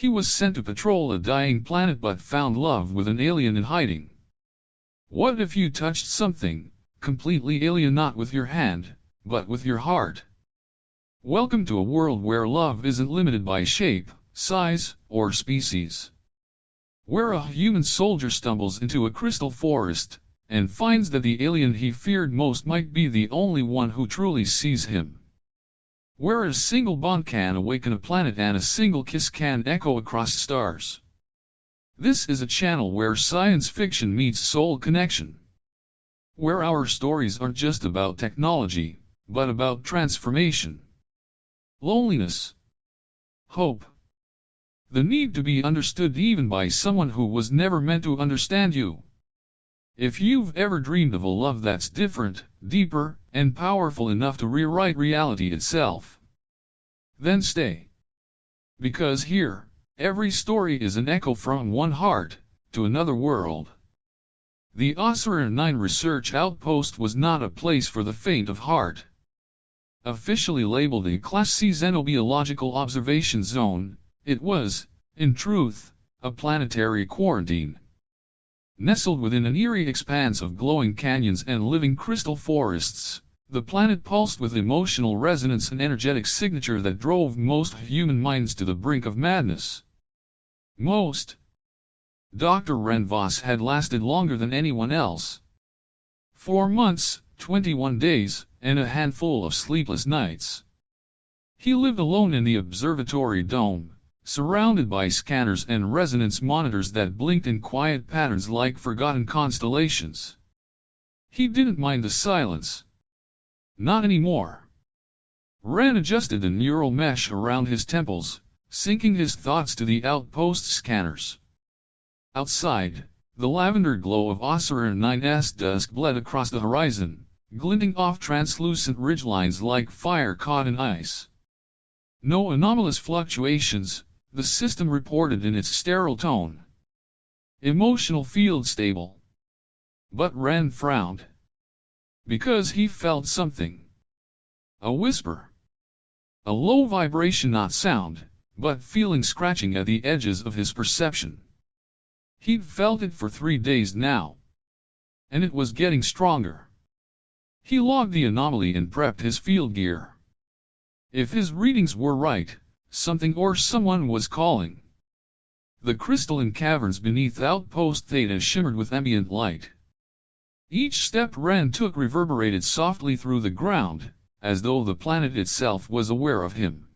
He was sent to patrol a dying planet but found love with an alien in hiding. What if you touched something completely alien, not with your hand, but with your heart? Welcome to a world where love isn't limited by shape, size, or species. Where a human soldier stumbles into a crystal forest, and finds that the alien he feared most might be the only one who truly sees him. Where a single bond can awaken a planet and a single kiss can echo across stars. This is a channel where science fiction meets soul connection. Where our stories aren't just about technology, but about transformation. Loneliness. Hope. The need to be understood even by someone who was never meant to understand you. If you've ever dreamed of a love that's different, deeper, and powerful enough to rewrite reality itself, then stay. Because here, every story is an echo from one heart to another world. The Osira 9 research outpost was not a place for the faint of heart. Officially labeled a Class C xenobiological observation zone, it was, in truth, a planetary quarantine. Nestled within an eerie expanse of glowing canyons and living crystal forests, the planet pulsed with emotional resonance and energetic signature that drove most human minds to the brink of madness. Dr. Ren Voss had lasted longer than anyone else. 4 months, 21 days, and a handful of sleepless nights. He lived alone in the observatory dome, surrounded by scanners and resonance monitors that blinked in quiet patterns like forgotten constellations. He didn't mind the silence. Not anymore. Ren adjusted the neural mesh around his temples, syncing his thoughts to the outpost scanners. Outside, the lavender glow of Osira 9's dusk bled across the horizon, glinting off translucent ridgelines like fire caught in ice. No anomalous fluctuations, the system reported in its sterile tone. Emotional field stable. But Ren frowned. Because he felt something. A whisper. A low vibration, not sound, but feeling scratching at the edges of his perception. He'd felt it for 3 days now. And it was getting stronger. He logged the anomaly and prepped his field gear. If his readings were right, something or someone was calling. The crystalline caverns beneath Outpost Theta shimmered with ambient light. Each step Ren took reverberated softly through the ground, as though the planet itself was aware of him.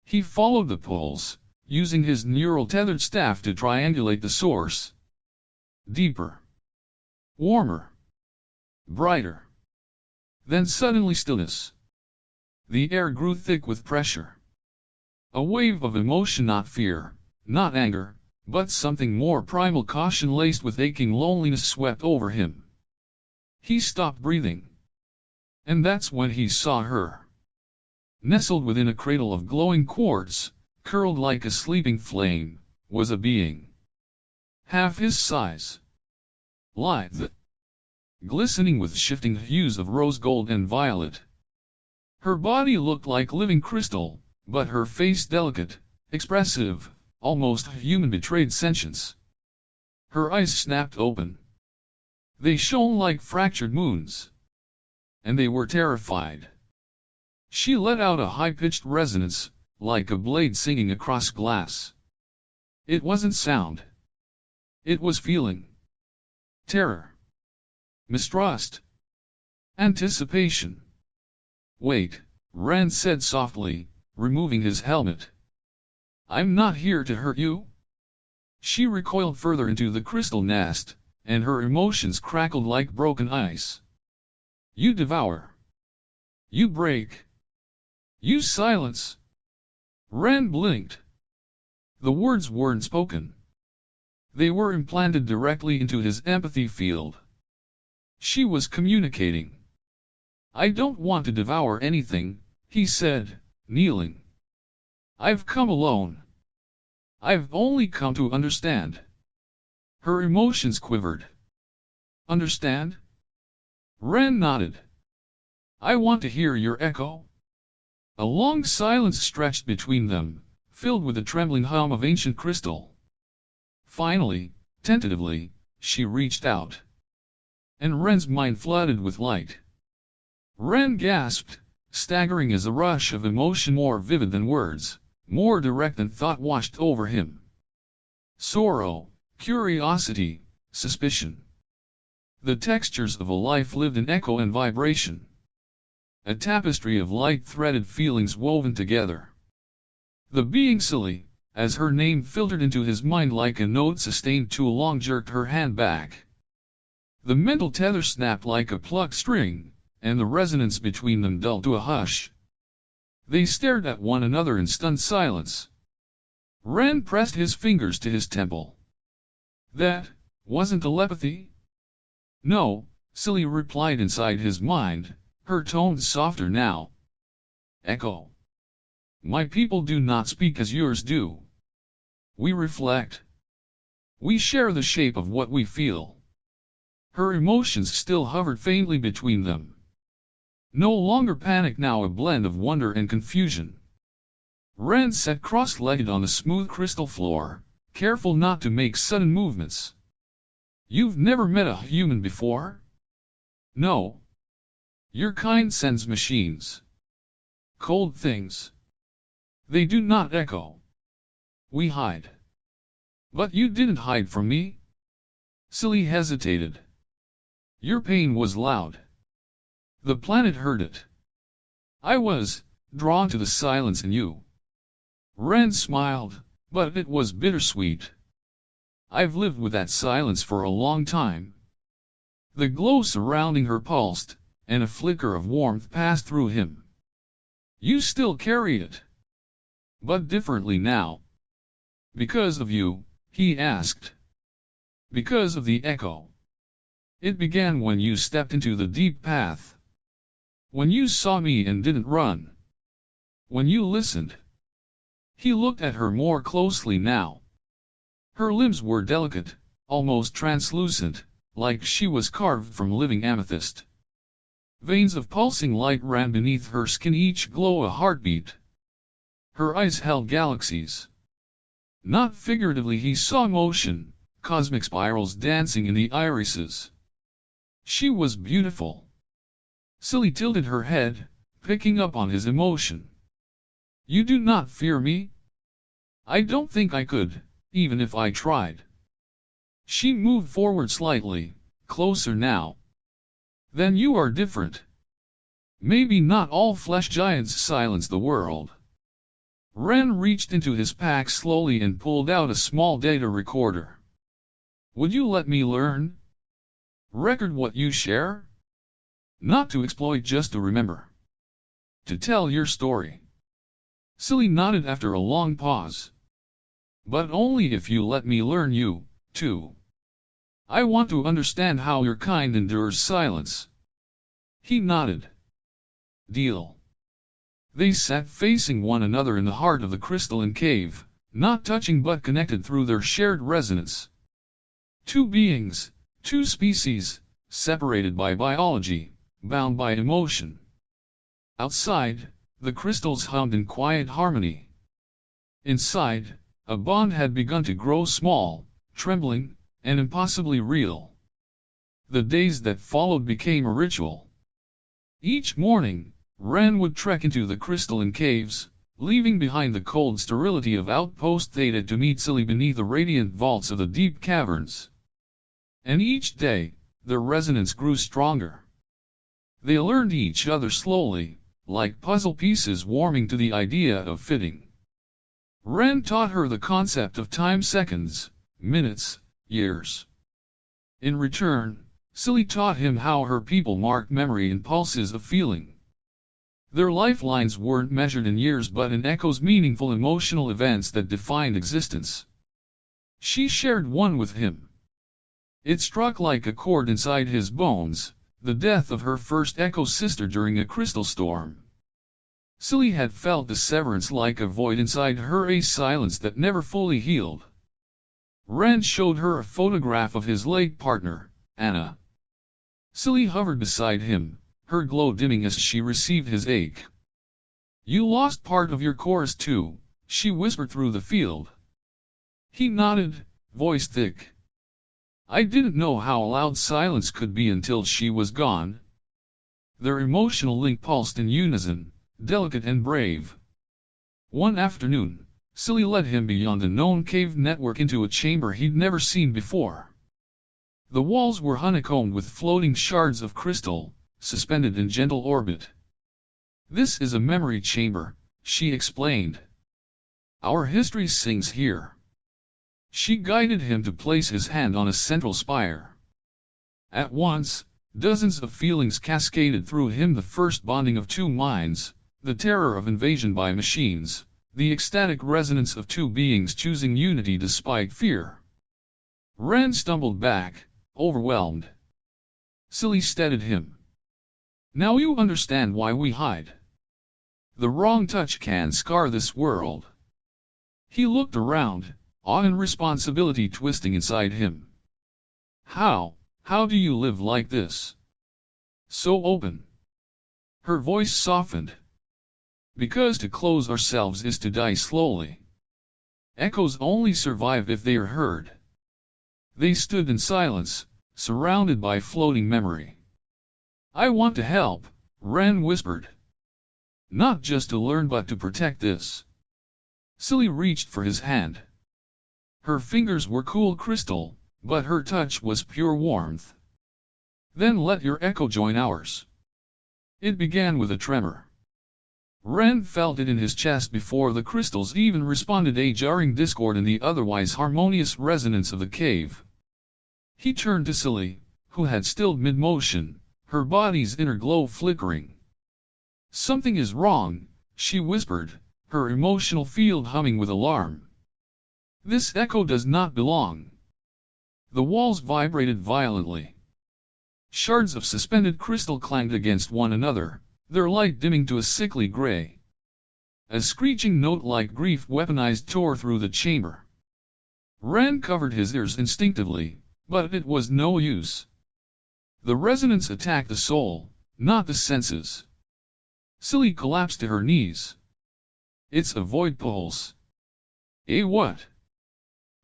He followed the pulse, using his neural tethered staff to triangulate the source. Deeper. Warmer. Brighter. Then suddenly stillness. The air grew thick with pressure. A wave of emotion, not fear, not anger, but something more primal, caution laced with aching loneliness, swept over him. He stopped breathing. And that's when he saw her. Nestled within a cradle of glowing quartz, curled like a sleeping flame, was a being. Half his size. Lithe. Glistening with shifting hues of rose gold and violet. Her body looked like living crystal, but her face delicate, expressive, almost human, betrayed sentience. Her eyes snapped open. They shone like fractured moons. And they were terrified. She let out a high-pitched resonance, like a blade singing across glass. It wasn't sound. It was feeling. Terror. Mistrust. Anticipation. Wait, Ren said softly, removing his helmet. I'm not here to hurt you. She recoiled further into the crystal nest, and her emotions crackled like broken ice. You devour. You break. You silence. Ren blinked. The words weren't spoken. They were implanted directly into his empathy field. She was communicating. I don't want to devour anything, he said, kneeling. I've come alone. I've only come to understand. Her emotions quivered. Understand? Ren nodded. I want to hear your echo. A long silence stretched between them, filled with the trembling hum of ancient crystal. Finally, tentatively, she reached out. And Ren's mind flooded with light. Ren gasped, staggering as a rush of emotion more vivid than words, more direct than thought washed over him. Sorrow, curiosity, suspicion. The textures of a life lived in echo and vibration. A tapestry of light-threaded feelings woven together. The being Seli, as her name filtered into his mind like a note sustained too long, jerked her hand back. The mental tether snapped like a plucked string, and the resonance between them dulled to a hush. They stared at one another in stunned silence. Ren pressed his fingers to his temple. That wasn't telepathy? No, Seli replied inside his mind, her tone softer now. Echo. My people do not speak as yours do. We reflect. We share the shape of what we feel. Her emotions still hovered faintly between them. No longer panic, now a blend of wonder and confusion. Ren sat cross-legged on the smooth crystal floor, careful not to make sudden movements. You've never met a human before? No. Your kind sends machines. Cold things. They do not echo. We hide. But you didn't hide from me. Seli hesitated. Your pain was loud. The planet heard it. I was drawn to the silence in you. Ren smiled, but it was bittersweet. I've lived with that silence for a long time. The glow surrounding her pulsed, and a flicker of warmth passed through him. You still carry it. But differently now. Because of you, he asked. Because of the echo. It began when you stepped into the deep path. When you saw me and didn't run. When you listened. He looked at her more closely now. Her limbs were delicate, almost translucent, like she was carved from living amethyst. Veins of pulsing light ran beneath her skin, each glow a heartbeat. Her eyes held galaxies. Not figuratively, he saw motion, cosmic spirals dancing in the irises. She was beautiful. Seli tilted her head, picking up on his emotion. You do not fear me? I don't think I could, even if I tried. She moved forward slightly, closer now. Then you are different. Maybe not all flesh giants silence the world. Ren reached into his pack slowly and pulled out a small data recorder. Would you let me learn? Record what you share? Not to exploit, just to remember. To tell your story. Seli nodded after a long pause. But only if you let me learn you, too. I want to understand how your kind endures silence. He nodded. Deal. They sat facing one another in the heart of the crystalline cave, not touching but connected through their shared resonance. Two beings, two species, separated by biology, bound by emotion. Outside, the crystals hummed in quiet harmony. Inside, a bond had begun to grow small, trembling, and impossibly real. The days that followed became a ritual. Each morning, Ren would trek into the crystalline caves, leaving behind the cold sterility of Outpost Theta to meet Seli beneath the radiant vaults of the deep caverns. And each day, their resonance grew stronger. They learned each other slowly, like puzzle pieces warming to the idea of fitting. Ren taught her the concept of time, seconds, minutes, years. In return, Seli taught him how her people marked memory in pulses of feeling. Their lifelines weren't measured in years but in echoes, meaningful emotional events that defined existence. She shared one with him. It struck like a chord inside his bones, the death of her first echo sister during a crystal storm. Seli had felt the severance like a void inside her, a silence that never fully healed. Ren showed her a photograph of his late partner, Anna. Seli hovered beside him, her glow dimming as she received his ache. You lost part of your chorus too, she whispered through the field. He nodded, voice thick. I didn't know how loud silence could be until she was gone. Their emotional link pulsed in unison, delicate and brave. One afternoon, Seli led him beyond a known cave network into a chamber he'd never seen before. The walls were honeycombed with floating shards of crystal, suspended in gentle orbit. This is a memory chamber, she explained. Our history sings here. She guided him to place his hand on a central spire. At once, dozens of feelings cascaded through him, the first bonding of two minds, the terror of invasion by machines, the ecstatic resonance of two beings choosing unity despite fear. Ren stumbled back, overwhelmed. Seli steadied him. Now you understand why we hide. The wrong touch can scar this world. He looked around, awe and responsibility twisting inside him. How do you live like this? So open. Her voice softened. Because to close ourselves is to die slowly. Echoes only survive if they are heard. They stood in silence, surrounded by floating memory. I want to help, Ren whispered. Not just to learn but to protect this. Seli reached for his hand. Her fingers were cool crystal, but her touch was pure warmth. Then let your echo join ours. It began with a tremor. Ren felt it in his chest before the crystals even responded, a jarring discord in the otherwise harmonious resonance of the cave. He turned to Seli, who had stilled mid-motion, her body's inner glow flickering. Something is wrong, she whispered, her emotional field humming with alarm. This echo does not belong. The walls vibrated violently. Shards of suspended crystal clanged against one another, their light dimming to a sickly gray. A screeching note like grief weaponized tore through the chamber. Ren covered his ears instinctively, but it was no use. The resonance attacked the soul, not the senses. Seli collapsed to her knees. It's a void pulse. A what?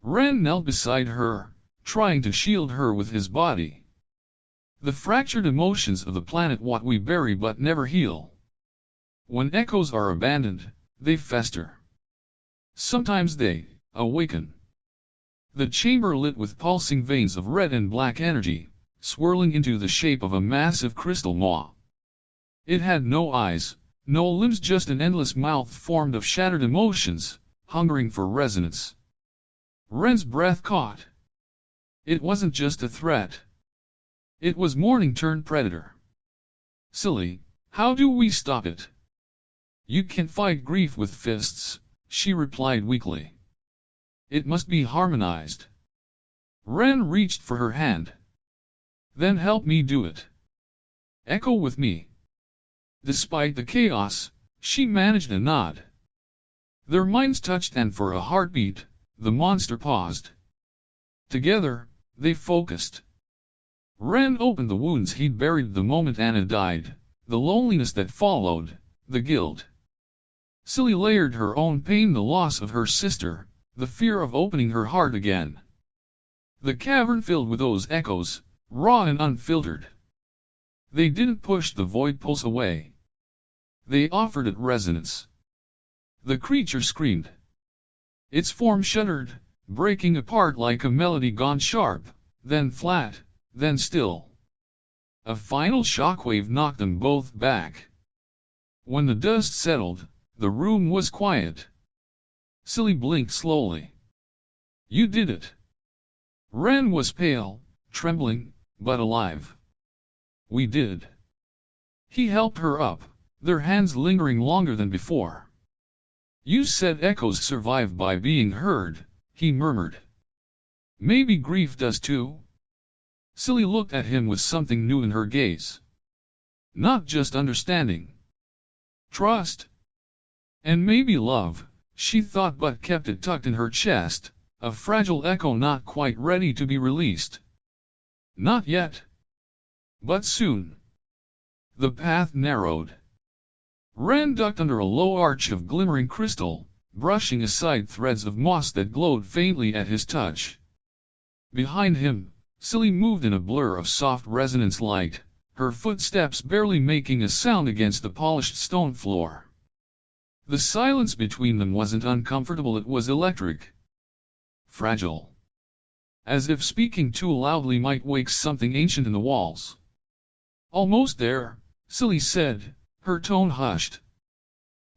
Ren knelt beside her, trying to shield her with his body. The fractured emotions of the planet, what we bury but never heal. When echoes are abandoned, they fester. Sometimes they awaken. The chamber lit with pulsing veins of red and black energy, swirling into the shape of a massive crystal maw. It had no eyes, no limbs, just an endless mouth formed of shattered emotions, hungering for resonance. Ren's breath caught. It wasn't just a threat. It was morning turned predator. Seli, how do we stop it? You can't fight grief with fists, she replied weakly. It must be harmonized. Ren reached for her hand. Then help me do it. Echo with me. Despite the chaos, she managed a nod. Their minds touched, and for a heartbeat, the monster paused. Together, they focused. Ren opened the wounds he'd buried the moment Anna died, the loneliness that followed, the guilt. Seli layered her own pain, the loss of her sister, the fear of opening her heart again. The cavern filled with those echoes, raw and unfiltered. They didn't push the void pulse away. They offered it resonance. The creature screamed. Its form shuddered, breaking apart like a melody gone sharp, then flat, then still. A final shockwave knocked them both back. When the dust settled, the room was quiet. Seli blinked slowly. You did it. Ren was pale, trembling, but alive. We did. He helped her up, their hands lingering longer than before. You said echoes survive by being heard, he murmured. Maybe grief does too? Seli looked at him with something new in her gaze. Not just understanding. Trust. And maybe love, she thought, but kept it tucked in her chest, a fragile echo not quite ready to be released. Not yet. But soon. The path narrowed. Ren ducked under a low arch of glimmering crystal, brushing aside threads of moss that glowed faintly at his touch. Behind him, Seli moved in a blur of soft resonance light, her footsteps barely making a sound against the polished stone floor. The silence between them wasn't uncomfortable, it was electric. Fragile. As if speaking too loudly might wake something ancient in the walls. Almost there, Seli said, her tone hushed.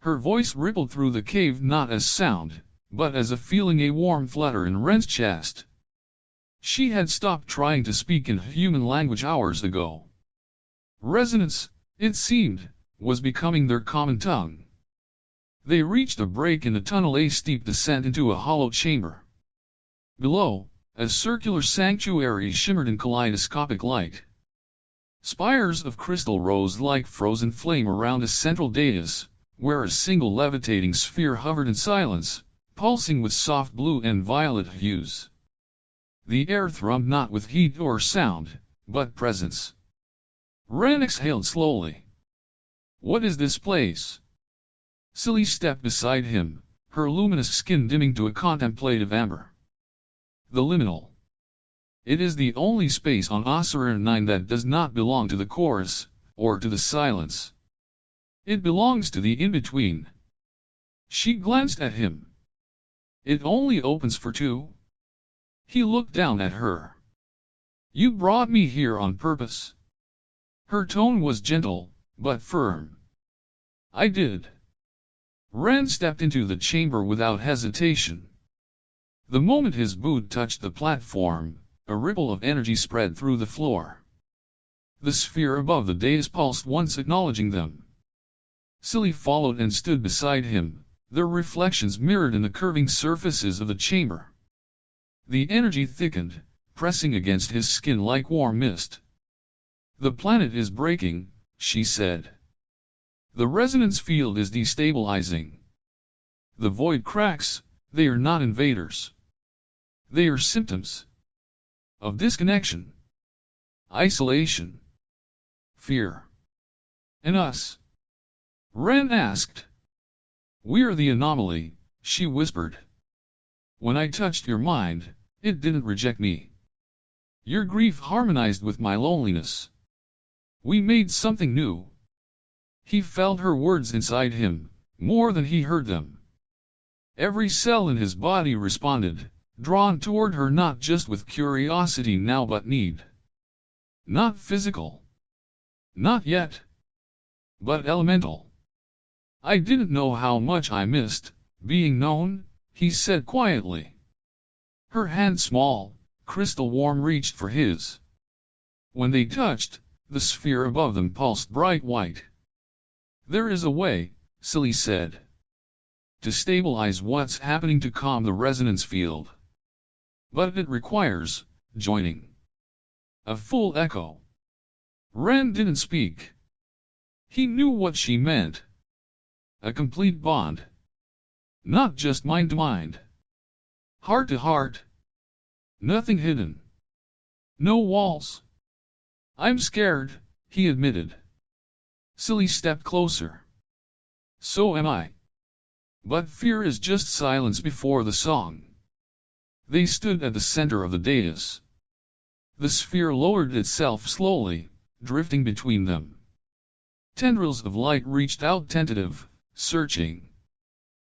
Her voice rippled through the cave not as sound, but as a feeling, a warm flutter in Ren's chest. She had stopped trying to speak in human language hours ago. Resonance, it seemed, was becoming their common tongue. They reached a break in the tunnel, a steep descent into a hollow chamber. Below, a circular sanctuary shimmered in kaleidoscopic light. Spires of crystal rose like frozen flame around a central dais, where a single levitating sphere hovered in silence, pulsing with soft blue and violet hues. The air thrummed not with heat or sound, but presence. Ren exhaled slowly. What is this place? Seli stepped beside him, her luminous skin dimming to a contemplative amber. The liminal. It is the only space on Osirene 9 that does not belong to the chorus, or to the silence. It belongs to the in-between. She glanced at him. It only opens for two. He looked down at her. You brought me here on purpose. Her tone was gentle, but firm. I did. Ren stepped into the chamber without hesitation. The moment his boot touched the platform, a ripple of energy spread through the floor. The sphere above the dais pulsed once, acknowledging them. Seli followed and stood beside him, their reflections mirrored in the curving surfaces of the chamber. The energy thickened, pressing against his skin like warm mist. The planet is breaking, she said. The resonance field is destabilizing. The void cracks, they are not invaders. They are symptoms of disconnection, isolation, fear. And us? Ren asked. We're the anomaly, she whispered. When I touched your mind, it didn't reject me. Your grief harmonized with my loneliness. We made something new. He felt her words inside him, more than he heard them. Every cell in his body responded, drawn toward her not just with curiosity now but need. Not physical. Not yet. But elemental. I didn't know how much I missed being known, he said quietly. Her hand, small, crystal warm, reached for his. When they touched, the sphere above them pulsed bright white. There is a way, Seli said. To stabilize what's happening, to calm the resonance field. But it requires joining. A full echo. Ren didn't speak. He knew what she meant. A complete bond. Not just mind to mind. Heart to heart. Nothing hidden. No walls. I'm scared, he admitted. Seli stepped closer. So am I. But fear is just silence before the song. They stood at the center of the dais. The sphere lowered itself slowly, drifting between them. Tendrils of light reached out, tentative, searching.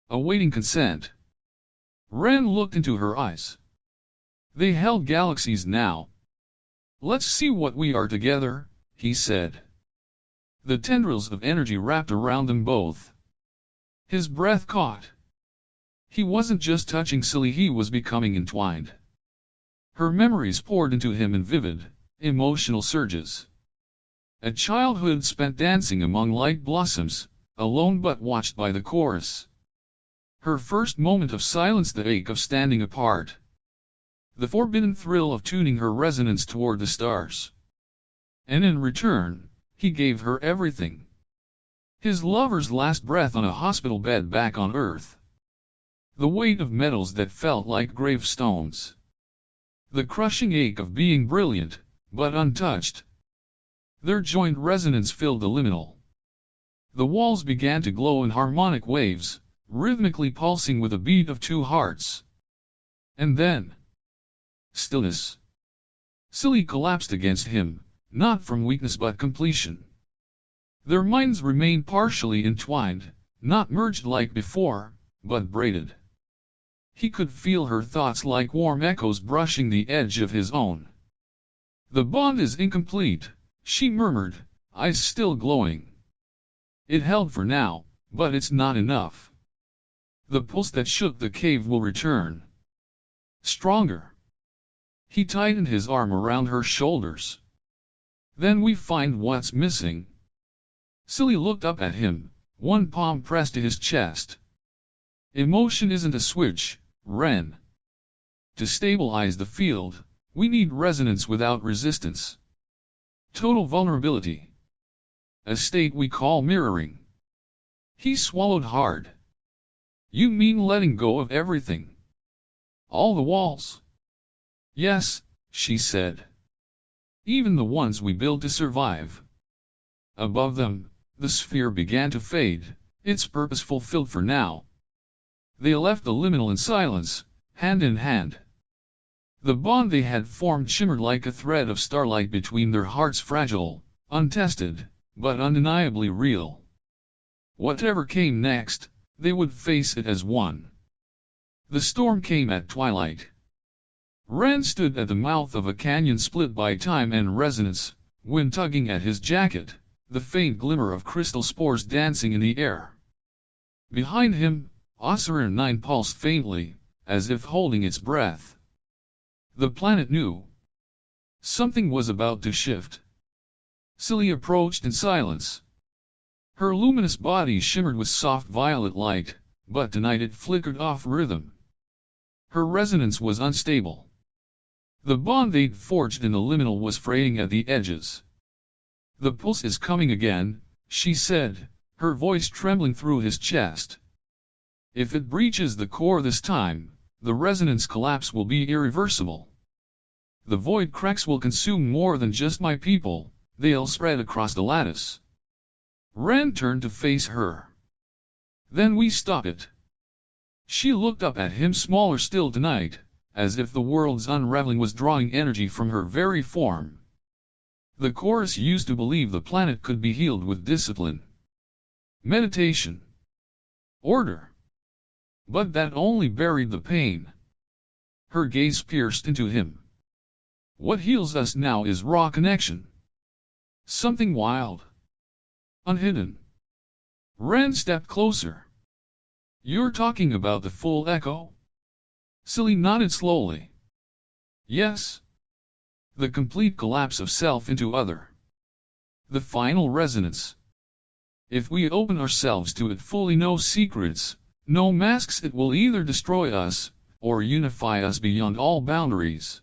Awaiting consent. Ren looked into her eyes. They held galaxies now. Let's see what we are together, he said. The tendrils of energy wrapped around them both. His breath caught. He wasn't just touching Seli, he was becoming entwined. Her memories poured into him in vivid, emotional surges. A childhood spent dancing among light blossoms, alone but watched by the chorus. Her first moment of silence, the ache of standing apart. The forbidden thrill of tuning her resonance toward the stars. And in return, he gave her everything. His lover's last breath on a hospital bed back on Earth. The weight of metals that felt like gravestones. The crushing ache of being brilliant, but untouched. Their joint resonance filled the liminal. The walls began to glow in harmonic waves, rhythmically pulsing with a beat of two hearts. And then, stillness. Seli collapsed against him, not from weakness but completion. Their minds remained partially entwined, not merged like before, but braided. He could feel her thoughts like warm echoes brushing the edge of his own. "The bond is incomplete," she murmured, eyes still glowing. "It held for now, but it's not enough. The pulse that shook the cave will return. Stronger." He tightened his arm around her shoulders. "Then we find what's missing." Seli looked up at him, one palm pressed to his chest. "Emotion isn't a switch, Ren. To stabilize the field, we need resonance without resistance. Total vulnerability. A state we call mirroring." He swallowed hard. "You mean letting go of everything? All the walls?" "Yes," she said. "Even the ones we built to survive." Above them, the sphere began to fade, its purpose fulfilled for now. They left the liminal in silence, hand in hand. The bond they had formed shimmered like a thread of starlight between their hearts, fragile, untested, but undeniably real. Whatever came next, they would face it as one. The storm came at twilight. Ren stood at the mouth of a canyon split by time and resonance, wind tugging at his jacket, the faint glimmer of crystal spores dancing in the air. Behind him, Osiris 9 pulsed faintly, as if holding its breath. The planet knew something was about to shift. Seli approached in silence. Her luminous body shimmered with soft violet light, but tonight it flickered off rhythm. Her resonance was unstable. The bond they'd forged in the liminal was fraying at the edges. "The pulse is coming again," she said, her voice trembling through his chest. "If it breaches the core this time, the resonance collapse will be irreversible. The void cracks will consume more than just my people, they'll spread across the lattice." Ren turned to face her. "Then we stop it." She looked up at him, smaller still tonight, as if the world's unraveling was drawing energy from her very form. The chorus used to believe the planet could be healed with discipline, meditation, order. But that only buried the pain. Her gaze pierced into him. "What heals us now is raw connection. Something wild, unhidden." Ren stepped closer. "You're talking about the full echo?" Seli nodded slowly. "Yes. The complete collapse of self into other. The final resonance. If we open ourselves to it fully, no secrets, no masks, it will either destroy us, or unify us beyond all boundaries."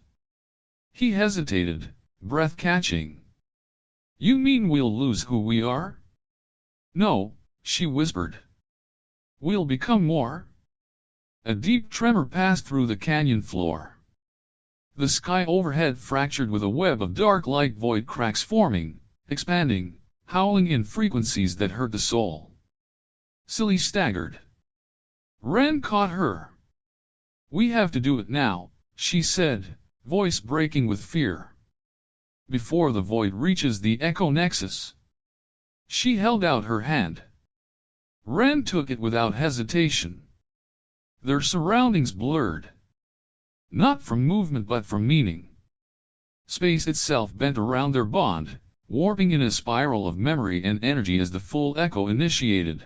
He hesitated, breath catching. "You mean we'll lose who we are?" "No," she whispered. "We'll become more." A deep tremor passed through the canyon floor. The sky overhead fractured with a web of dark light, void cracks forming, expanding, howling in frequencies that hurt the soul. Seli staggered. Ren caught her. "We have to do it now," she said, voice breaking with fear. "Before the void reaches the echo nexus." She held out her hand. Ren took it without hesitation. Their surroundings blurred. Not from movement but from meaning. Space itself bent around their bond, warping in a spiral of memory and energy as the full echo initiated.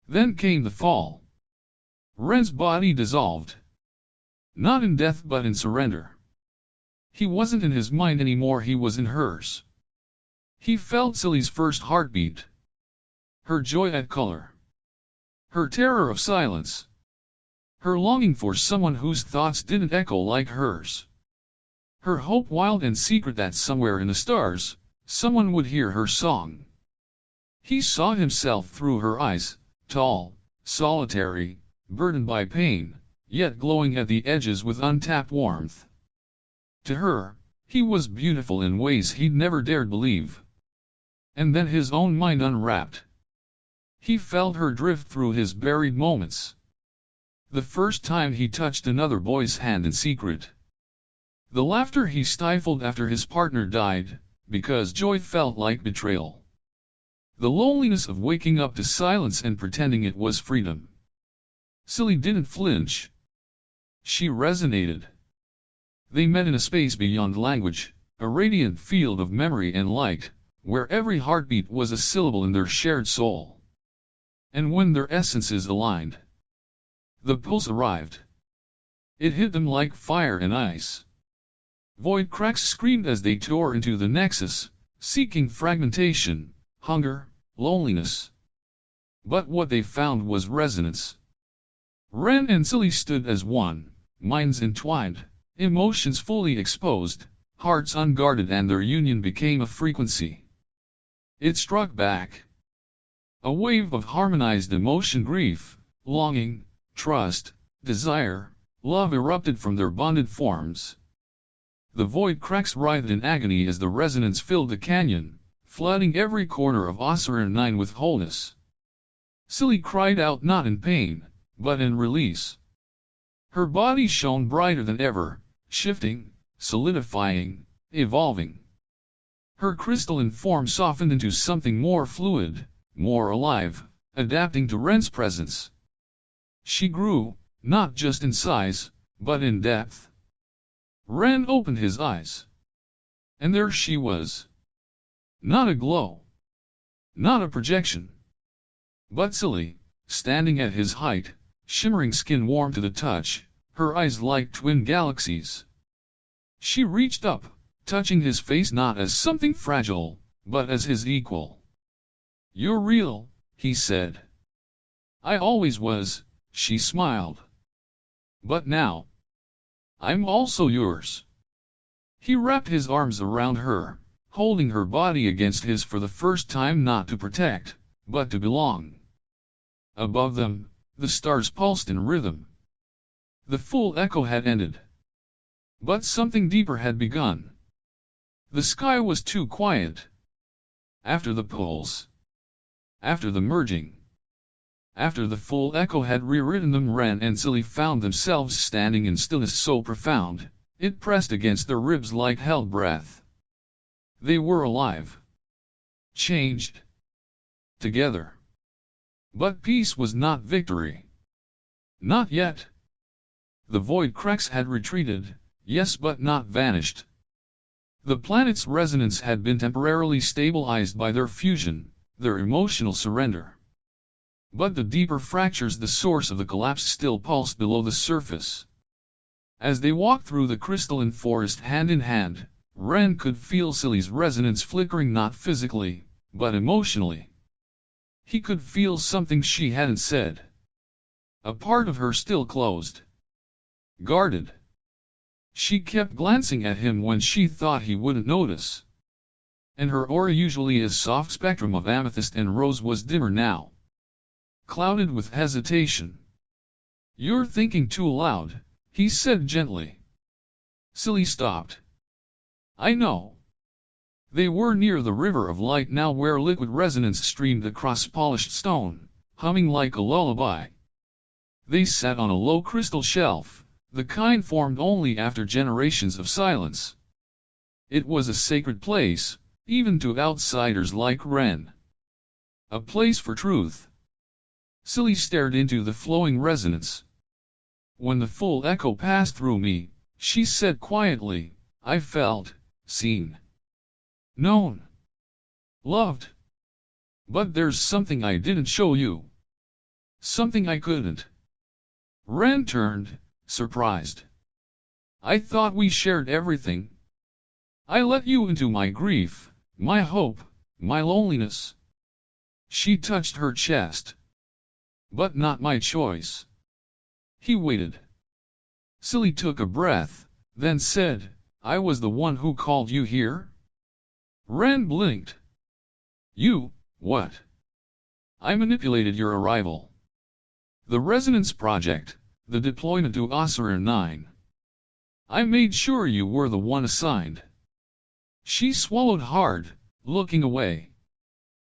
Then came the fall. Ren's body dissolved. Not in death but in surrender. He wasn't in his mind anymore, he was in hers. He felt Seli's first heartbeat. Her joy at color. Her terror of silence. Her longing for someone whose thoughts didn't echo like hers. Her hope, wild and secret, that somewhere in the stars, someone would hear her song. He saw himself through her eyes, tall, solitary, burdened by pain, yet glowing at the edges with untapped warmth. To her, he was beautiful in ways he'd never dared believe. And then his own mind unwrapped. He felt her drift through his buried moments. The first time he touched another boy's hand in secret. The laughter he stifled after his partner died, because joy felt like betrayal. The loneliness of waking up to silence and pretending it was freedom. Seli didn't flinch. She resonated. They met in a space beyond language, a radiant field of memory and light, where every heartbeat was a syllable in their shared soul. And when their essences aligned, the pulse arrived. It hit them like fire and ice. Void cracks screamed as they tore into the nexus, seeking fragmentation, hunger, loneliness. But what they found was resonance. Ren and Seli stood as one, minds entwined, emotions fully exposed, hearts unguarded, and their union became a frequency. It struck back. A wave of harmonized emotion, grief, longing, trust, desire, love erupted from their bonded forms. The void cracks writhed in agony as the resonance filled the canyon, flooding every corner of Osir 9 with wholeness. Seli cried out not in pain, but in release. Her body shone brighter than ever, shifting, solidifying, evolving. Her crystalline form softened into something more fluid, more alive, adapting to Ren's presence. She grew, not just in size, but in depth. Ren opened his eyes. And there she was. Not a glow. Not a projection. But Seli, standing at his height, shimmering skin warm to the touch, her eyes like twin galaxies. She reached up, touching his face not as something fragile, but as his equal. "You're real," he said. "I always was," she smiled. "But now, I'm also yours." He wrapped his arms around her, holding her body against his for the first time, not to protect, but to belong. Above them, the stars pulsed in rhythm. The full echo had ended. But something deeper had begun. The sky was too quiet. After the pulse. After the merging. After the full echo had rewritten them, Ren and Seli found themselves standing in stillness so profound, it pressed against their ribs like held breath. They were alive. Changed. Together. But peace was not victory. Not yet. The void cracks had retreated, yes, but not vanished. The planet's resonance had been temporarily stabilized by their fusion, their emotional surrender. But the deeper fractures, the source of the collapse, still pulsed below the surface. As they walked through the crystalline forest hand in hand, Ren could feel Seli's resonance flickering, not physically, but emotionally. He could feel something she hadn't said. A part of her still closed. Guarded. She kept glancing at him when she thought he wouldn't notice. And her aura, usually a soft spectrum of amethyst and rose, was dimmer now. Clouded with hesitation. "You're thinking too loud," he said gently. Seli stopped. "I know." They were near the river of light now, where liquid resonance streamed across polished stone, humming like a lullaby. They sat on a low crystal shelf, the kind formed only after generations of silence. It was a sacred place, even to outsiders like Ren. A place for truth. Seli stared into the flowing resonance. "When the full echo passed through me," she said quietly, "I felt seen. Known. Loved. But there's something I didn't show you. Something I couldn't." Ren turned, surprised. "I thought we shared everything. I let you into my grief, my hope, my loneliness." She touched her chest. "But not my choice." He waited. Seli took a breath, then said, "I was the one who called you here?" Ren blinked. "You, what?" "I manipulated your arrival. The Resonance Project, the deployment to Osir 9. I made sure you were the one assigned." She swallowed hard, looking away.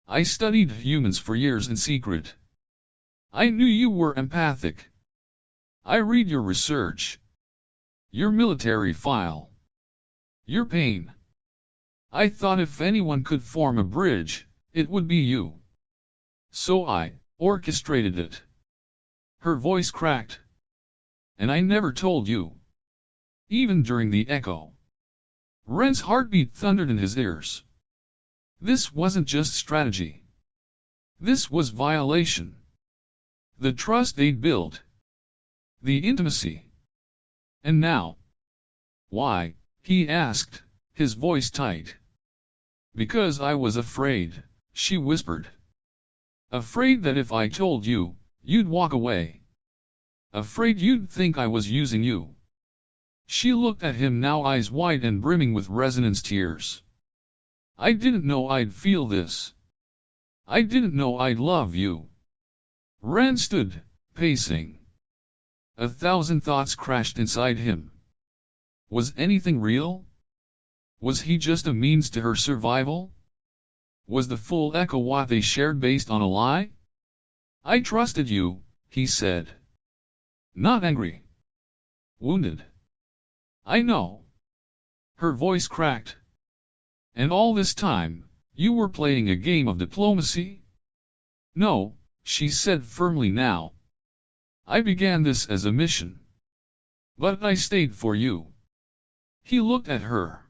I studied humans for years in secret. I knew you were empathic. I read your research. Your military file. Your pain. I thought if anyone could form a bridge, it would be you. So I orchestrated it. Her voice cracked. And I never told you. Even during the echo. Ren's heartbeat thundered in his ears. This wasn't just strategy. This was violation. The trust they'd built. The intimacy. And now. Why? He asked, his voice tight. Because I was afraid, she whispered. Afraid that if I told you, you'd walk away. Afraid you'd think I was using you. She looked at him now, eyes wide and brimming with resonance tears. I didn't know I'd feel this. I didn't know I'd love you. Ren stood, pacing. 1,000 thoughts crashed inside him. Was anything real? Was he just a means to her survival? Was the full echo what they shared based on a lie? I trusted you, he said. Not angry. Wounded. I know. Her voice cracked. And all this time, you were playing a game of diplomacy? No, she said firmly now. I began this as a mission. But I stayed for you. He looked at her.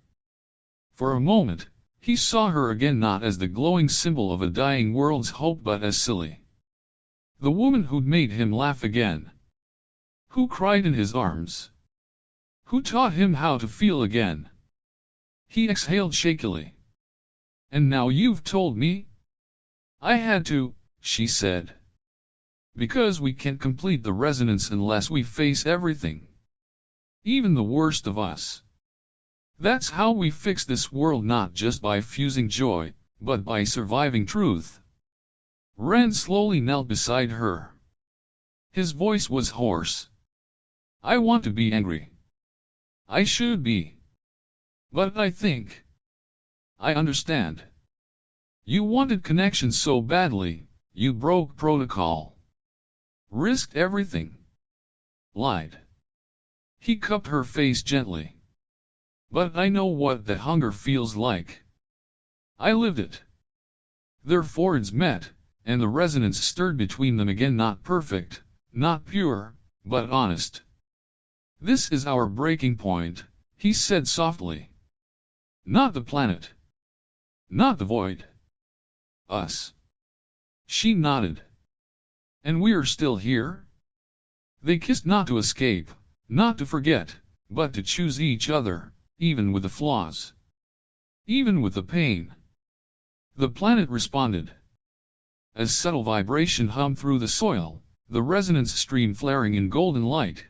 For a moment, he saw her again not as the glowing symbol of a dying world's hope but as Seli. The woman who'd made him laugh again. Who cried in his arms. Who taught him how to feel again. He exhaled shakily. And now you've told me? I had to, she said. Because we can't complete the resonance unless we face everything. Even the worst of us. That's how we fix this world, not just by fusing joy, but by surviving truth. Ren slowly knelt beside her. His voice was hoarse. I want to be angry. I should be. But I think. I understand. You wanted connection so badly, you broke protocol. Risked everything. Lied. He cupped her face gently. But I know what that hunger feels like. I lived it. Their foreheads met, and the resonance stirred between them again, not perfect, not pure, but honest. This is our breaking point, he said softly. Not the planet. Not the void. Us. She nodded. And we're still here? They kissed, not to escape, not to forget, but to choose each other, even with the flaws. Even with the pain. The planet responded. A subtle vibration hummed through the soil, the resonance stream flaring in golden light.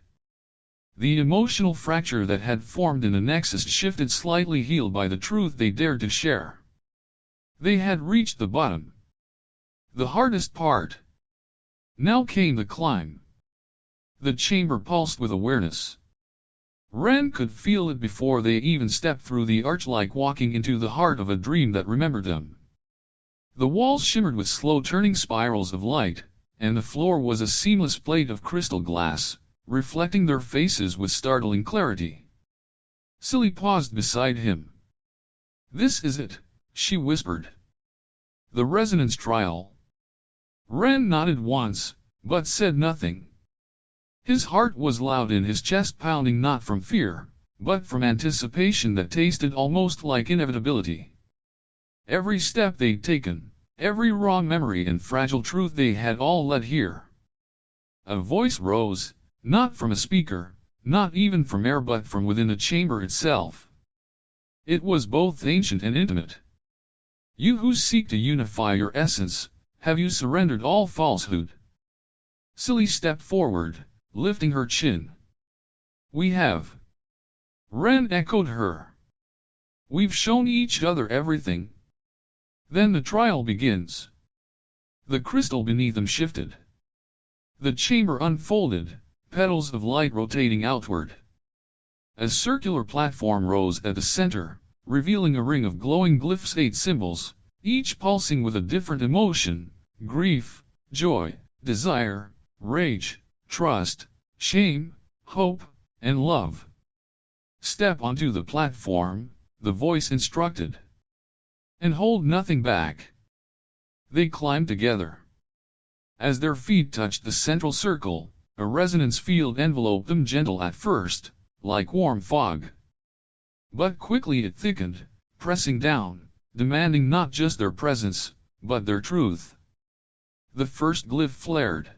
The emotional fracture that had formed in the nexus shifted slightly, healed by the truth they dared to share. They had reached the bottom. The hardest part. Now came the climb. The chamber pulsed with awareness. Ren could feel it before they even stepped through the arch, like walking into the heart of a dream that remembered them. The walls shimmered with slow turning spirals of light, and the floor was a seamless plate of crystal glass, reflecting their faces with startling clarity. Seli paused beside him. This is it, she whispered. The resonance trial. Ren nodded once, but said nothing. His heart was loud in his chest, pounding not from fear, but from anticipation that tasted almost like inevitability. Every step they'd taken, every raw memory and fragile truth they had all led here. A voice rose, not from a speaker, not even from air, but from within the chamber itself. It was both ancient and intimate. You who seek to unify your essence, have you surrendered all falsehood? Seli stepped forward, lifting her chin. We have. Ren echoed her. We've shown each other everything. Then the trial begins. The crystal beneath them shifted. The chamber unfolded, petals of light rotating outward. A circular platform rose at the center, revealing a ring of glowing glyphs, 8 symbols, each pulsing with a different emotion: grief, joy, desire, rage, trust, shame, hope, and love. "Step onto the platform," the voice instructed. "And hold nothing back." They climbed together. As their feet touched the central circle, a resonance field enveloped them, gentle at first, like warm fog. But quickly it thickened, pressing down, demanding not just their presence, but their truth. The first glyph flared.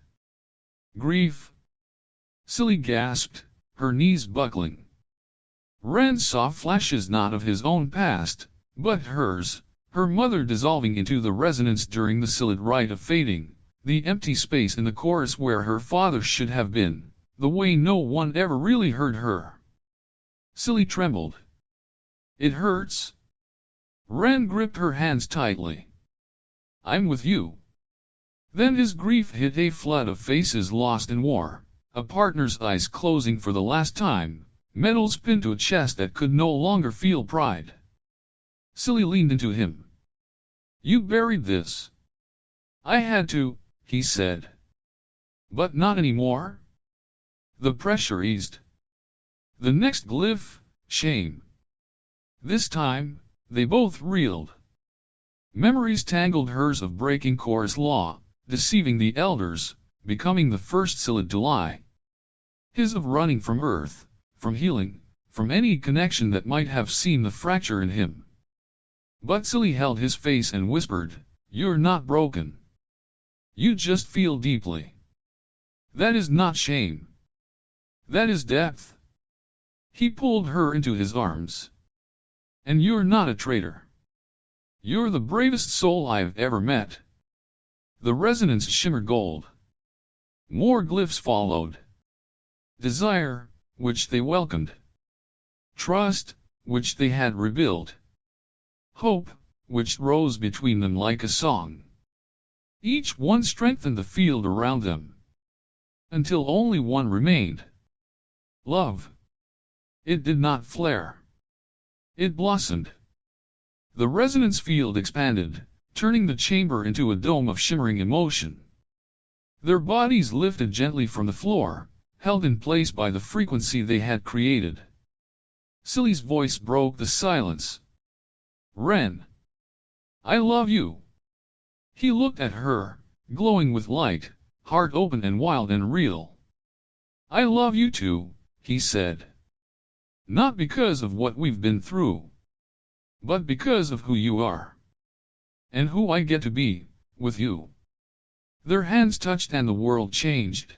"Grief." Seli gasped, her knees buckling. Ren saw flashes not of his own past, but hers, her mother dissolving into the resonance during the Selid rite of fading, the empty space in the chorus where her father should have been, the way no one ever really heard her. Seli trembled. "It hurts." Ren gripped her hands tightly. "I'm with you." Then his grief hit a flood of faces lost in war, a partner's eyes closing for the last time, medals pinned to a chest that could no longer feel pride. Seli leaned into him. "You buried this." "I had to," he said. "But not anymore." The pressure eased. The next glyph, shame. This time, they both reeled. Memories tangled hers of breaking chorus law, deceiving the elders, becoming the first Selid to lie. His of running from earth, from healing, from any connection that might have seen the fracture in him. But Seli held his face and whispered, "You're not broken. You just feel deeply. That is not shame. That is depth." He pulled her into his arms. "And you're not a traitor. You're the bravest soul I've ever met." The resonance shimmered gold. More glyphs followed. Desire, which they welcomed. Trust, which they had rebuilt. Hope, which rose between them like a song. Each one strengthened the field around them. Until only one remained. Love. It did not flare. It blossomed. The resonance field expanded, turning the chamber into a dome of shimmering emotion. Their bodies lifted gently from the floor, held in place by the frequency they had created. Seli's voice broke the silence. "Ren. I love you." He looked at her, glowing with light, heart open and wild and real. "I love you too," he said. "Not because of what we've been through, but because of who you are. And who I get to be, with you." Their hands touched and the world changed.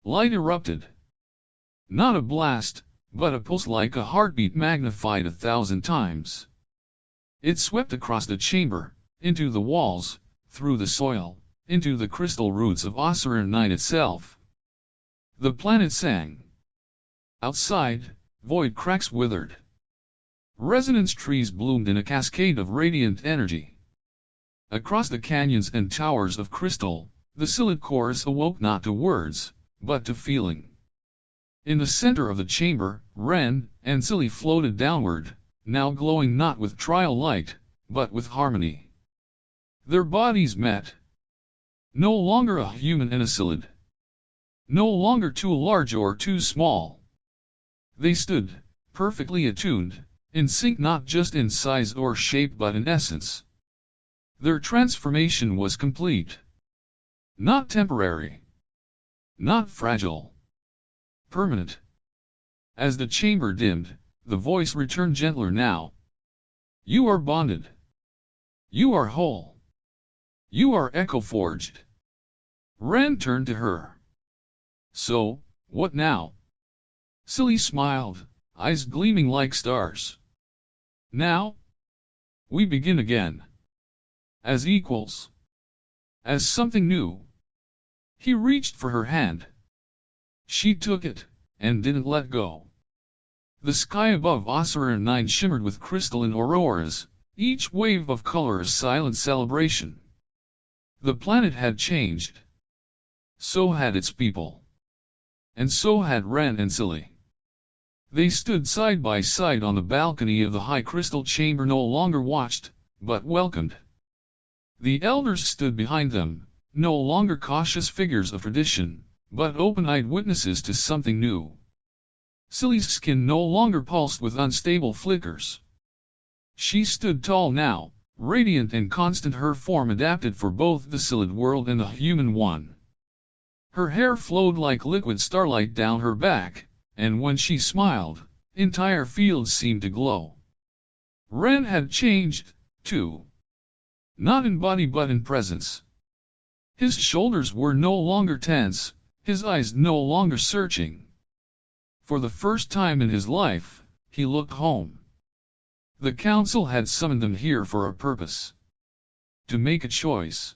Light erupted. Not a blast, but a pulse like a heartbeat magnified 1,000 times. It swept across the chamber, into the walls, through the soil, into the crystal roots of Osiris Night itself. The planet sang. Outside, void cracks withered. Resonance trees bloomed in a cascade of radiant energy. Across the canyons and towers of crystal, the Selid chorus awoke not to words, but to feeling. In the center of the chamber, Ren and Seli floated downward, now glowing not with trial light, but with harmony. Their bodies met. No longer a human and a Selid. No longer too large or too small. They stood, perfectly attuned, in sync not just in size or shape but in essence. Their transformation was complete. Not temporary. Not fragile. Permanent. As the chamber dimmed, the voice returned gentler now. "You are bonded. You are whole. You are echo-forged." Ren turned to her. "So, what now?" Seli smiled, eyes gleaming like stars. "Now? We begin again. As equals. As something new." He reached for her hand. She took it, and didn't let go. The sky above Osiris 9 shimmered with crystalline auroras, each wave of color a silent celebration. The planet had changed. So had its people. And so had Ren and Seli. They stood side by side on the balcony of the high crystal chamber, no longer watched, but welcomed. The elders stood behind them, no longer cautious figures of tradition, but open-eyed witnesses to something new. Seli's skin no longer pulsed with unstable flickers. She stood tall now, radiant and constant, her form adapted for both the Selid world and the human one. Her hair flowed like liquid starlight down her back, and when she smiled, entire fields seemed to glow. Ren had changed, too. Not in body but in presence. His shoulders were no longer tense, his eyes no longer searching. For the first time in his life, he looked home. The council had summoned them here for a purpose. To make a choice.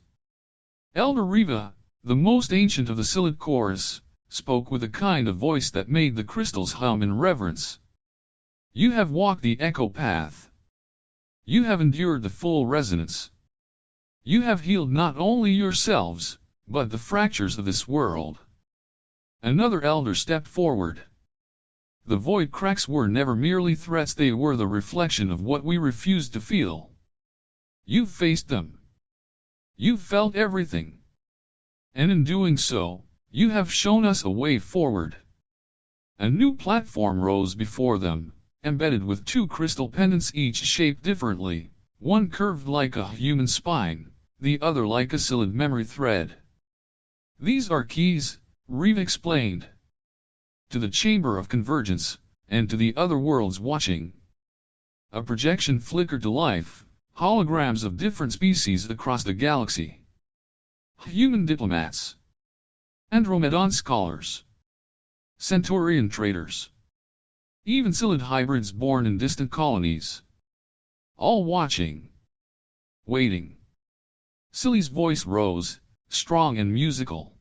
Elder Riva, the most ancient of the Selid chorus, spoke with a kind of voice that made the crystals hum in reverence. You have walked the echo path. You have endured the full resonance. You have healed not only yourselves, but the fractures of this world. Another elder stepped forward. The void cracks were never merely threats, they were the reflection of what we refused to feel. You faced them. You felt everything. And in doing so, you have shown us a way forward. A new platform rose before them, embedded with two crystal pendants, each shaped differently, one curved like a human spine, the other like a Selid memory thread. These are keys, Reeve explained. To the chamber of convergence, and to the other worlds watching. A projection flickered to life, holograms of different species across the galaxy. Human diplomats. Andromedan scholars. Centaurian traders. Even Selid hybrids born in distant colonies. All watching. Waiting. Seli's voice rose, strong and musical.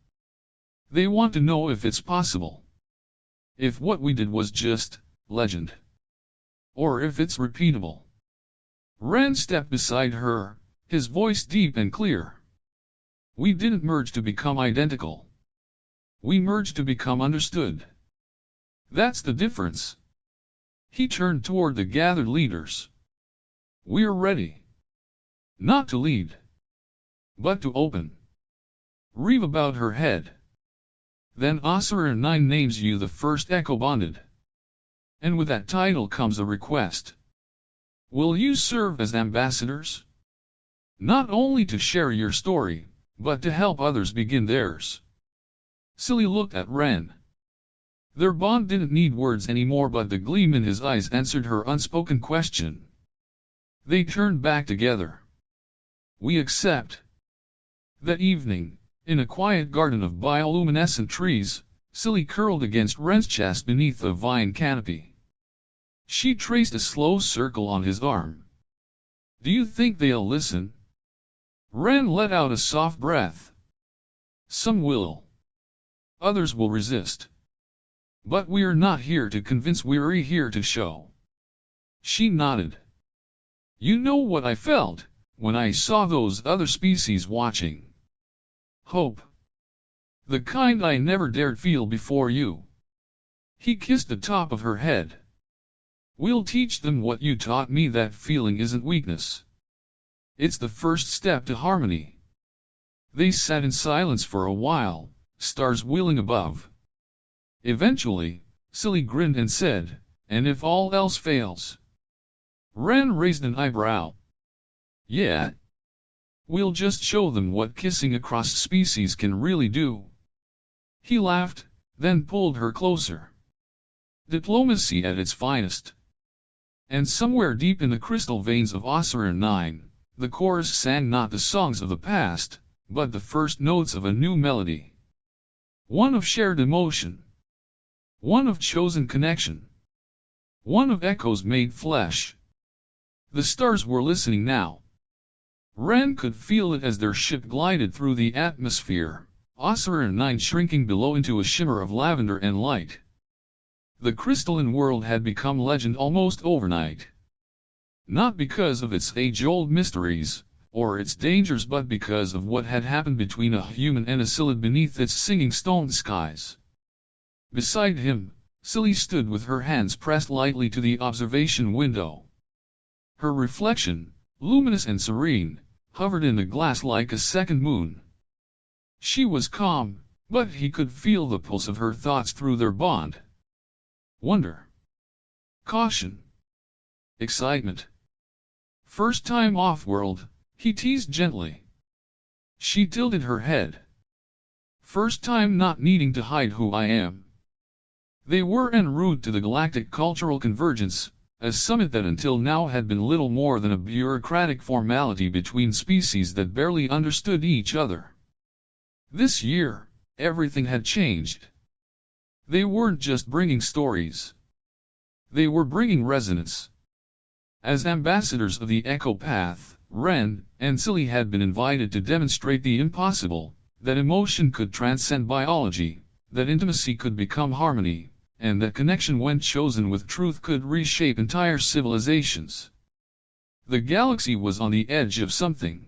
They want to know if it's possible. If what we did was just legend. Or if it's repeatable. Ren stepped beside her, his voice deep and clear. We didn't merge to become identical. We merged to become understood. That's the difference. He turned toward the gathered leaders. We're ready. Not to lead. But to open. Reeve bowed her head. Then Osir 9 names you the first Echo Bonded. And with that title comes a request. Will you serve as ambassadors? Not only to share your story, but to help others begin theirs. Seli looked at Ren. Their bond didn't need words anymore, but the gleam in his eyes answered her unspoken question. They turned back together. We accept. That evening, in a quiet garden of bioluminescent trees, Seli curled against Ren's chest beneath a vine canopy. She traced a slow circle on his arm. Do you think they'll listen? Ren let out a soft breath. Some will. Others will resist. But we're not here to convince, we're here to show. She nodded. You know what I felt when I saw those other species watching. Hope. The kind I never dared feel before you. He kissed the top of her head. We'll teach them what you taught me, that feeling isn't weakness. It's the first step to harmony. They sat in silence for a while, stars wheeling above. Eventually, Seli grinned and said, and if all else fails? Ren raised an eyebrow. Yeah. We'll just show them what kissing across species can really do. He laughed, then pulled her closer. Diplomacy at its finest. And somewhere deep in the crystal veins of Osir 9, the chorus sang not the songs of the past, but the first notes of a new melody. One of shared emotion. One of chosen connection. One of echoes made flesh. The stars were listening now. Ren could feel it as their ship glided through the atmosphere, Osir 9 shrinking below into a shimmer of lavender and light. The crystalline world had become legend almost overnight. Not because of its age-old mysteries, or its dangers, but because of what had happened between a human and a Selid beneath its singing stone skies. Beside him, Seli stood with her hands pressed lightly to the observation window. Her reflection, luminous and serene, hovered in the glass like a second moon. She was calm, but he could feel the pulse of her thoughts through their bond. Wonder. Caution. Excitement. First time off-world, he teased gently. She tilted her head. First time not needing to hide who I am. They were en route to the Galactic Cultural Convergence, a summit that until now had been little more than a bureaucratic formality between species that barely understood each other. This year, everything had changed. They weren't just bringing stories. They were bringing resonance. As ambassadors of the Echo Path, Ren and Seli had been invited to demonstrate the impossible, that emotion could transcend biology, that intimacy could become harmony, and that connection when chosen with truth could reshape entire civilizations. The galaxy was on the edge of something.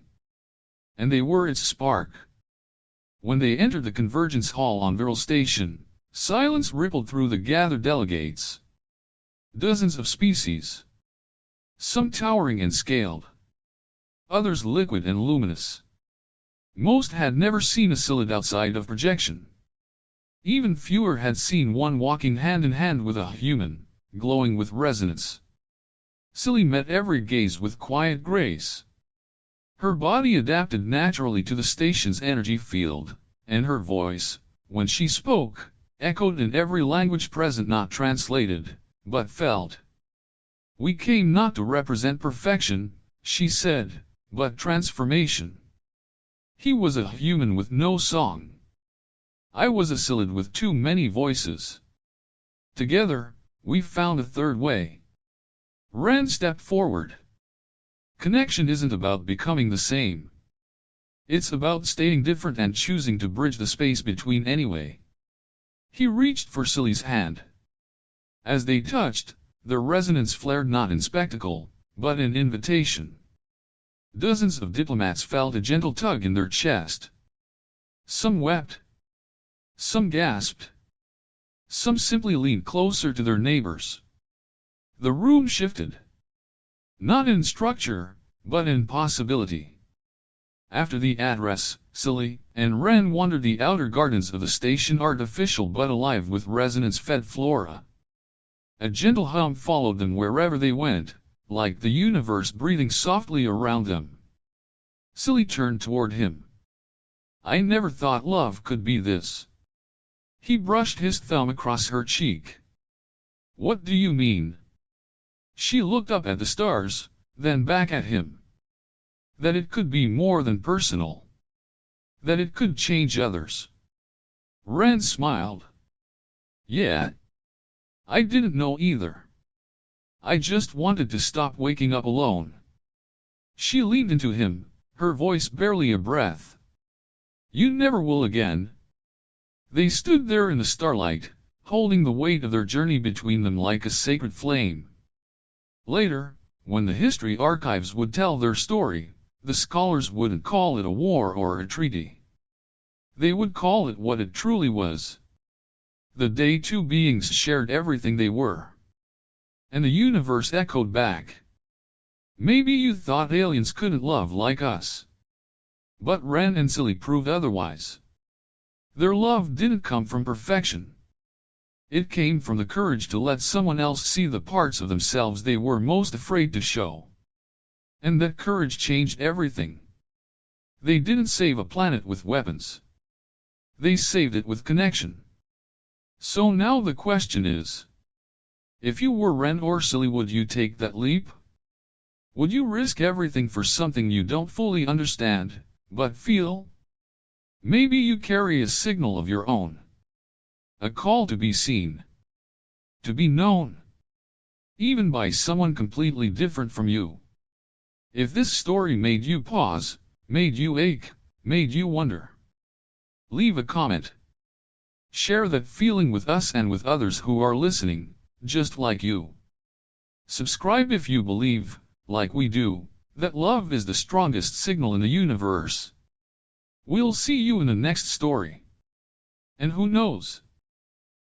And they were its spark. When they entered the Convergence Hall on Viral Station, silence rippled through the gathered delegates. Dozens of species. Some towering and scaled. Others liquid and luminous. Most had never seen a Scyllid outside of projection. Even fewer had seen one walking hand in hand with a human, glowing with resonance. Seli met every gaze with quiet grace. Her body adapted naturally to the station's energy field, and her voice, when she spoke, echoed in every language present not translated, but felt. We came not to represent perfection, she said, but transformation. He was a human with no song. I was a Scyllid with too many voices. Together, we found a third way. Ren stepped forward. Connection isn't about becoming the same. It's about staying different and choosing to bridge the space between anyway. He reached for Seli's hand. As they touched, the resonance flared not in spectacle, but in invitation. Dozens of diplomats felt a gentle tug in their chest. Some wept. Some gasped. Some simply leaned closer to their neighbors. The room shifted. Not in structure, but in possibility. After the address, Seli and Ren wandered the outer gardens of the station, artificial but alive with resonance-fed flora. A gentle hum followed them wherever they went, like the universe breathing softly around them. Seli turned toward him. I never thought love could be this. He brushed his thumb across her cheek. What do you mean? She looked up at the stars, then back at him. That it could be more than personal. That it could change others. Ren smiled. Yeah. I didn't know either. I just wanted to stop waking up alone. She leaned into him, her voice barely a breath. You never will again. They stood there in the starlight, holding the weight of their journey between them like a sacred flame. Later, when the history archives would tell their story, the scholars wouldn't call it a war or a treaty. They would call it what it truly was. The day two beings shared everything they were. And the universe echoed back. Maybe you thought aliens couldn't love like us. But Ren and Seli proved otherwise. Their love didn't come from perfection. It came from the courage to let someone else see the parts of themselves they were most afraid to show. And that courage changed everything. They didn't save a planet with weapons. They saved it with connection. So now the question is, if you were Ren or Seli, would you take that leap? Would you risk everything for something you don't fully understand, but feel? Maybe you carry a signal of your own. A call to be seen. To be known. Even by someone completely different from you. If this story made you pause, made you ache, made you wonder, leave a comment. Share that feeling with us and with others who are listening, just like you. Subscribe if you believe, like we do, that love is the strongest signal in the universe. We'll see you in the next story. And who knows?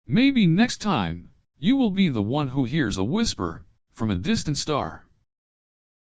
Maybe next time, you will be the one who hears a whisper from a distant star.